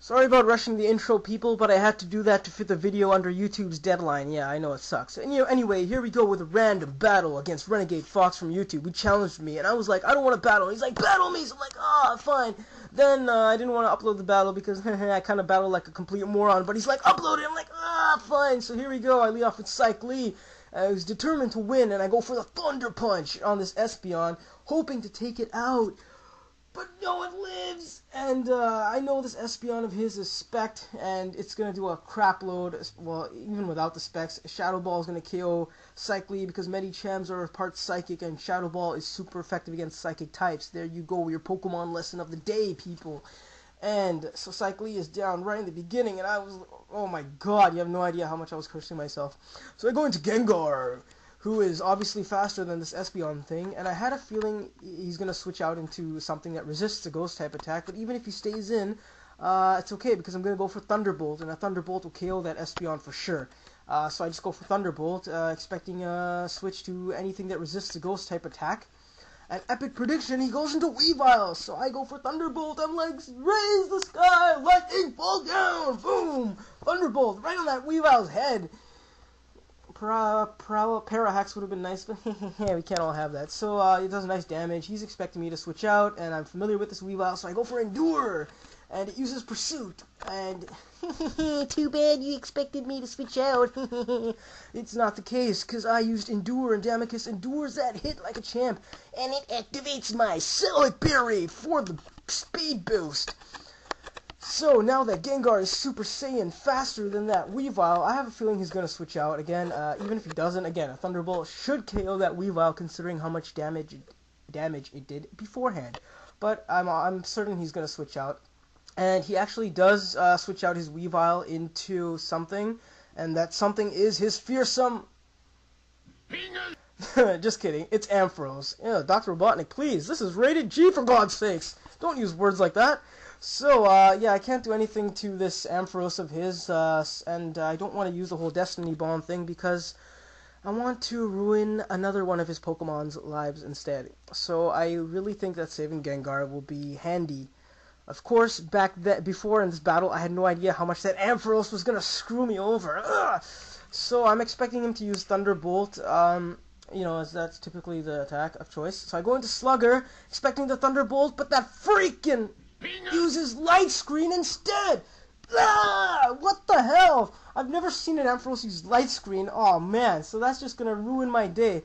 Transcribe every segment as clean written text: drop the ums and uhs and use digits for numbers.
Sorry about rushing the intro, people, but I had to do that to fit the video under YouTube's deadline. Yeah, I know it sucks. And anyway, here we go with a random battle against Renegadefox from YouTube. He challenged me, and I was like, I don't want to battle. He's like, battle me! So I'm like, fine. Then I didn't want to upload the battle because I kind of battle like a complete moron. But he's like, upload it! I'm like, fine. So here we go. I lead off with Psych Lee. I was determined to win, and I go for the Thunder Punch on this Espeon, hoping to take it out. But no, it lives! And I know this Espeon of his is spec'd, and it's going to do a crap load. Well, even without the specs, Shadow Ball is going to KO Psych Lee because Medichams are part Psychic, and Shadow Ball is super effective against Psychic types. There you go, your Pokemon lesson of the day, people. And so Psych Lee is down right in the beginning, and I was, oh my god, you have no idea how much I was cursing myself. So I go into Gengar, who is obviously faster than this Espeon thing, and I had a feeling he's going to switch out into something that resists a Ghost-type attack, but even if he stays in, it's okay, because I'm going to go for Thunderbolt, and a Thunderbolt will KO that Espeon for sure. So I just go for Thunderbolt, expecting a switch to anything that resists a Ghost-type attack. An epic prediction, he goes into Weavile, so I go for Thunderbolt. I'm like, raise the sky, lightning fall down, boom! Thunderbolt, right on that Weavile's head. Parahax would have been nice, but we can't all have that. So it does nice damage. He's expecting me to switch out, and I'm familiar with this Weavile, so I go for Endure, and it uses Pursuit. And too bad you expected me to switch out. It's not the case, because I used Endure, and Damocus endures that hit like a champ, and it activates my Celic Berry for the speed boost. So now that Gengar is Super Saiyan faster than that Weavile, I have a feeling he's going to switch out again. Even if he doesn't, again, a Thunderbolt should KO that Weavile considering how much damage it did beforehand. But I'm certain he's going to switch out. And he actually does switch out his Weavile into something, and that something is his fearsome... Just kidding, it's Ampharos. Yeah, Dr. Robotnik, please, this is rated G for God's sakes. Don't use words like that. So, yeah, I can't do anything to this Ampharos of his, and I don't want to use the whole Destiny Bomb thing because I want to ruin another one of his Pokemon's lives instead. So I really think that saving Gengar will be handy. Of course, before in this battle, I had no idea how much that Ampharos was going to screw me over. Ugh! So I'm expecting him to use Thunderbolt, you know, as that's typically the attack of choice. So I go into Slugger, expecting the Thunderbolt, but that freaking uses Light Screen instead! What the hell? I've never seen an Ampharos use Light Screen. Oh man, so that's just gonna ruin my day.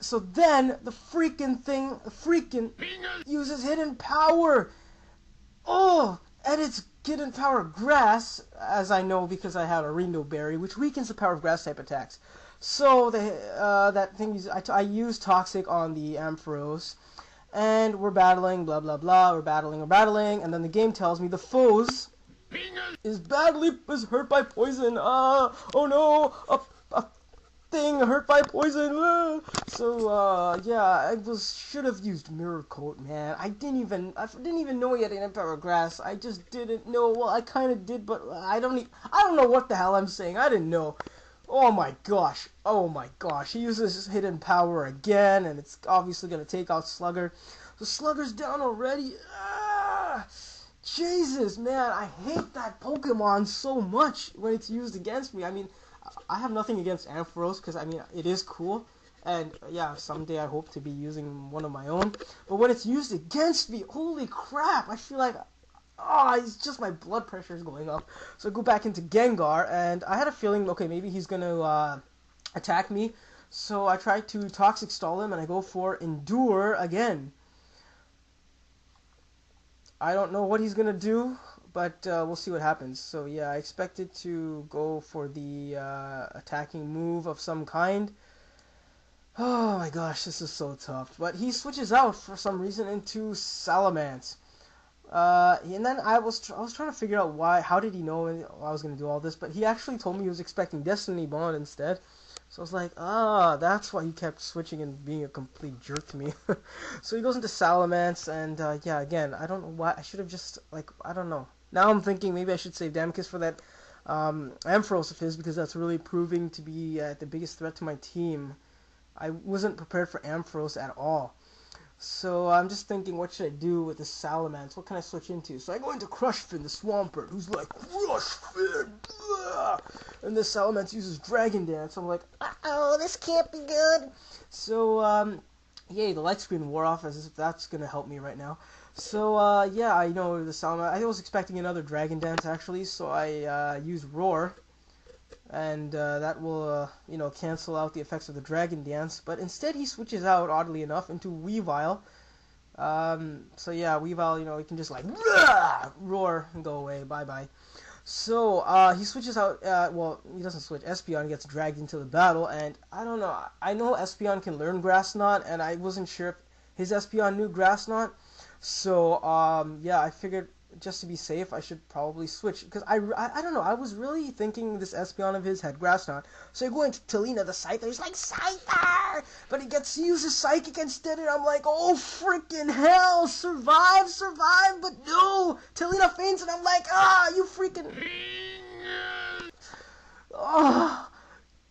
So then the freaking thing uses Hidden Power. Oh, and it's Hidden Power Grass, as I know because I have a Reno Berry, which weakens the power of Grass type attacks. So that thing I use Toxic on the Ampharos. And we're battling, blah, blah, blah, we're battling, and then the game tells me the foes is hurt by poison, oh no, a thing hurt by poison, So, yeah, I should have used Mirror Coat, man. I didn't even know he had an Empower Grass. I just didn't know. Well, I kind of did, but I don't know what the hell I'm saying. I didn't know. Oh my gosh, he uses Hidden Power again, and it's obviously going to take out Slugger. So Slugger's down already. Jesus, man, I hate that Pokemon so much when it's used against me. I mean, I have nothing against Ampharos, because, I mean, it is cool, and, yeah, someday I hope to be using one of my own. But when it's used against me, holy crap, I feel like... it's just my blood pressure is going up. So I go back into Gengar, and I had a feeling, okay, maybe he's going to attack me. So I try to Toxic Stall him, and I go for Endure again. I don't know what he's going to do, but we'll see what happens. So yeah, I expected to go for the attacking move of some kind. Oh my gosh, this is so tough. But he switches out for some reason into Salamence. And then I was trying to figure out how did he know I was going to do all this, but he actually told me he was expecting Destiny Bond instead. So I was like, that's why he kept switching and being a complete jerk to me. So he goes into Salamence, and yeah, again, I don't know why, I should have just, like, I don't know. Now I'm thinking maybe I should save Damocus for that Ampharos of his, because that's really proving to be the biggest threat to my team. I wasn't prepared for Ampharos at all. So I'm just thinking, what should I do with the Salamence? What can I switch into? So I go into Crushfin, the Swampert, who's like, Crushfin! Blah! And the Salamence uses Dragon Dance. I'm like, uh-oh, this can't be good. So, yay, the light screen wore off, as if that's going to help me right now. So, yeah, I know the Salamence. I was expecting another Dragon Dance, actually, so I used Roar. And that will, cancel out the effects of the Dragon Dance. But instead he switches out, oddly enough, into Weavile. So yeah, Weavile, he can just like, roar and go away, bye-bye. So, he switches out, well, he doesn't switch. Espeon gets dragged into the battle, and I don't know. I know Espeon can learn Grass Knot, and I wasn't sure if his Espeon knew Grass Knot. So, yeah, I figured just to be safe, I should probably switch. Because I don't know, I was really thinking this Espeon of his had Grass Knot. So I go into Talina the Scyther, he's like, Scyther! But he uses Psychic instead, and I'm like, oh freaking hell, survive, but no! Talina faints, and I'm like, you freaking... Oh...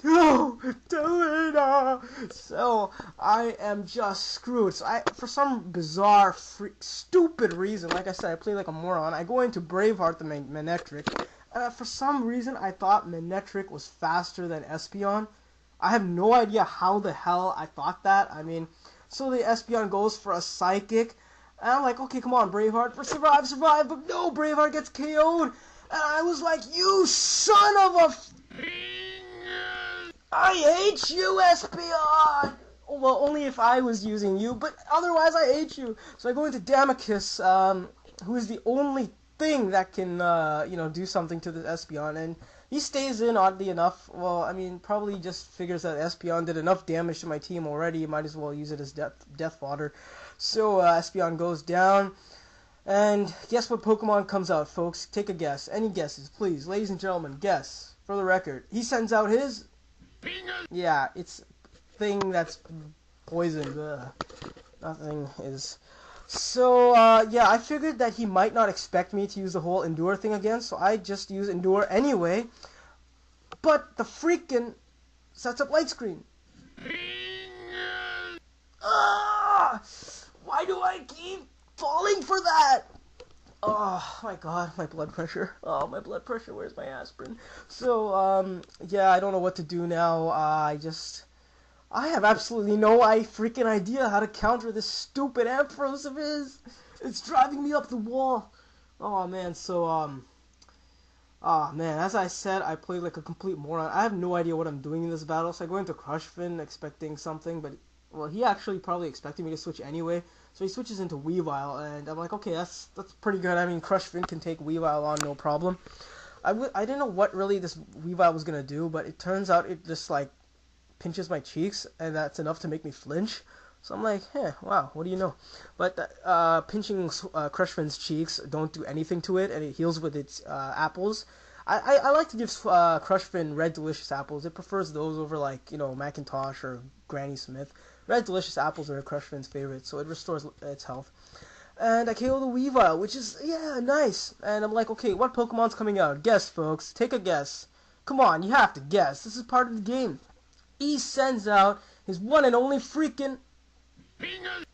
No, Talina! So, I am just screwed. So, for some bizarre, stupid reason, like I said, I play like a moron, I go into Braveheart the Manectric. For some reason, I thought Manectric was faster than Espeon. I have no idea how the hell I thought that. I mean, so the Espeon goes for a Psychic, and I'm like, okay, come on, Braveheart, survive, but no, Braveheart gets KO'd, and I was like, you son of a... I hate you, Espeon! Well, only if I was using you, but otherwise I hate you. So I go into Damocus, who is the only thing that can, do something to this Espeon, and he stays in, oddly enough. Well, I mean, probably just figures that Espeon did enough damage to my team already, might as well use it as death fodder. So, Espeon goes down, and guess what Pokemon comes out, folks? Take a guess. Any guesses, please. Ladies and gentlemen, guess. For the record. He sends out his... Yeah, it's thing that's poisoned. Nothing is. So, yeah, I figured that he might not expect me to use the whole Endure thing again, so I just use Endure anyway. But the freaking sets up light screen. Why do I keep falling for that? Oh my god, my blood pressure. Oh, my blood pressure, where's my aspirin? So, yeah, I don't know what to do now. I have absolutely no freaking idea how to counter this stupid Ampharos of his. It's driving me up the wall. Oh man, so, oh man, as I said, I played like a complete moron. I have no idea what I'm doing in this battle, so I go into Crushfin expecting something, but, well, he actually probably expected me to switch anyway. So he switches into Weavile, and I'm like, okay, that's pretty good. I mean, Crushfin can take Weavile on, no problem. I didn't know what really this Weavile was going to do, but it turns out it just, like, pinches my cheeks, and that's enough to make me flinch. So I'm like, wow, what do you know? But pinching Crushfin's cheeks don't do anything to it, and it heals with its apples. I like to give Crushfin Red Delicious apples. It prefers those over, like, Macintosh or Granny Smith. Red Delicious apples are Crushfin's favorite, so it restores its health. And I KO the Weavile, which is, yeah, nice. And I'm like, okay, what Pokemon's coming out? Guess, folks. Take a guess. Come on, you have to guess. This is part of the game. He sends out his one and only freaking...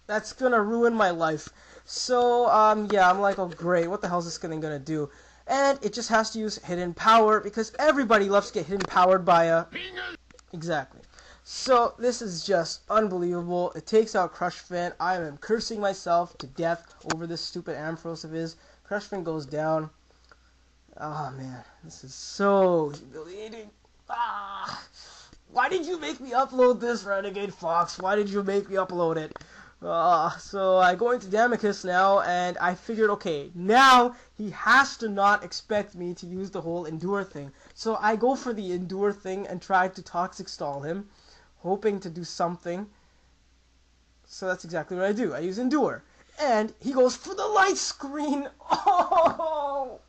That's gonna ruin my life. So, yeah, I'm like, oh, great. What the hell is this thing gonna do? And it just has to use Hidden Power, because everybody loves to get Hidden Powered by a... Exactly. So, this is just unbelievable. It takes out Crushfin. I am cursing myself to death over this stupid Ampharos of his. Crushfin goes down. Oh, man. This is so humiliating. Why did you make me upload this, Renegadefox? Why did you make me upload it? So I go into Damocus now, and I figured, okay, now he has to not expect me to use the whole Endure thing. So I go for the Endure thing and try to Toxic Stall him, hoping to do something. So that's exactly what I do. I use Endure. And he goes for the light screen. Oh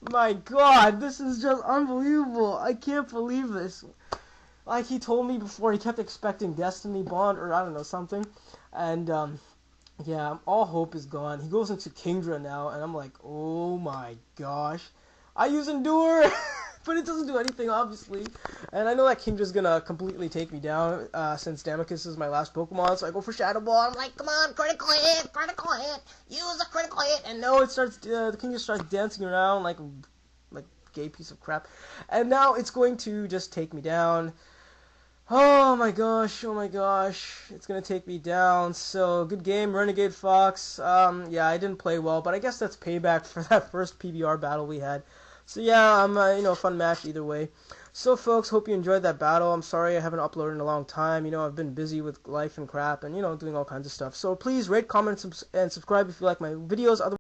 my god, this is just unbelievable. I can't believe this. Like he told me before, he kept expecting Destiny Bond or I don't know, something. And, yeah, all hope is gone. He goes into Kingdra now, and I'm like, oh my gosh. I use Endure! But it doesn't do anything, obviously. And I know that Kindra's gonna completely take me down, since Damocus is my last Pokemon, so I go for Shadow Ball. I'm like, come on, critical hit, use a critical hit. And no, it starts, the King just starts dancing around like gay piece of crap. And now it's going to just take me down. Oh my gosh, it's gonna take me down. So, good game, Renegadefox. Yeah, I didn't play well, but I guess that's payback for that first PBR battle we had. So yeah, a fun match either way. So folks, hope you enjoyed that battle. I'm sorry I haven't uploaded in a long time. I've been busy with life and crap and, doing all kinds of stuff. So please rate, comment, and subscribe if you like my videos. Otherwise,